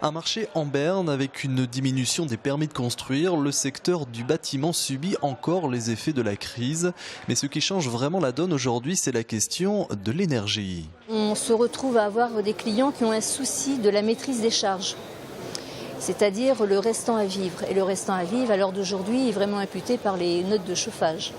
Un marché en berne avec une diminution des permis de construire, le secteur du bâtiment subit encore les effets de la crise. Mais ce qui change vraiment la donne aujourd'hui, c'est la question de l'énergie. On se retrouve à avoir des clients qui ont un souci de la maîtrise des charges, c'est-à-dire le restant à vivre. Et le restant à vivre, à l'heure d'aujourd'hui, est vraiment imputé par les notes de chauffage.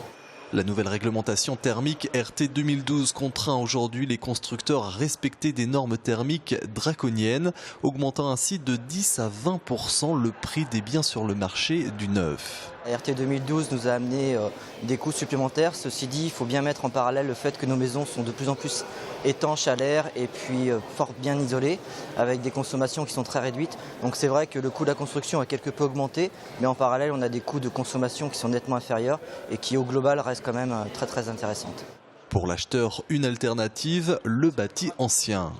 La nouvelle réglementation thermique RT 2012 contraint aujourd'hui les constructeurs à respecter des normes thermiques draconiennes, augmentant ainsi de 10 à 20% le prix des biens sur le marché du neuf. La RT 2012 nous a amené des coûts supplémentaires. Ceci dit, il faut bien mettre en parallèle le fait que nos maisons sont de plus en plus étanches à l'air et puis fort bien isolées, avec des consommations qui sont très réduites. Donc c'est vrai que le coût de la construction a quelque peu augmenté, mais en parallèle on a des coûts de consommation qui sont nettement inférieurs et qui au global restent quand même très intéressantes. Pour l'acheteur, une alternative, le bâti ancien.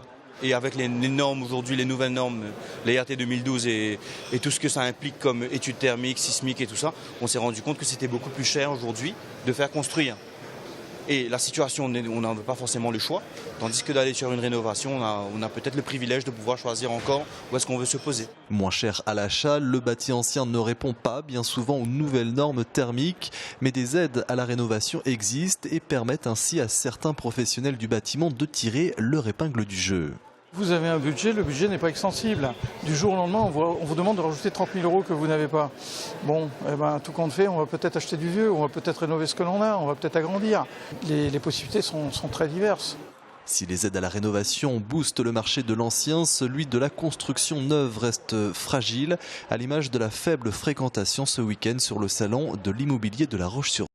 Et avec les normes aujourd'hui, les nouvelles normes, les RT 2012 et tout ce que ça implique comme études thermiques, sismiques et tout ça, on s'est rendu compte que c'était beaucoup plus cher aujourd'hui de faire construire. Et la situation, on n'en veut pas forcément le choix, tandis que d'aller sur une rénovation, on a peut-être le privilège de pouvoir choisir encore où est-ce qu'on veut se poser. Moins cher à l'achat, le bâti ancien ne répond pas bien souvent aux nouvelles normes thermiques, mais des aides à la rénovation existent et permettent ainsi à certains professionnels du bâtiment de tirer leur épingle du jeu. Vous avez un budget, le budget n'est pas extensible. Du jour au lendemain, on vous demande de rajouter 30 000 € que vous n'avez pas. Bon, tout compte fait, on va peut-être acheter du vieux, on va peut-être rénover ce que l'on a, on va peut-être agrandir. Les possibilités sont très diverses. Si les aides à la rénovation boostent le marché de l'ancien, celui de la construction neuve reste fragile, à l'image de la faible fréquentation ce week-end sur le salon de l'immobilier de La Roche-sur-Yon.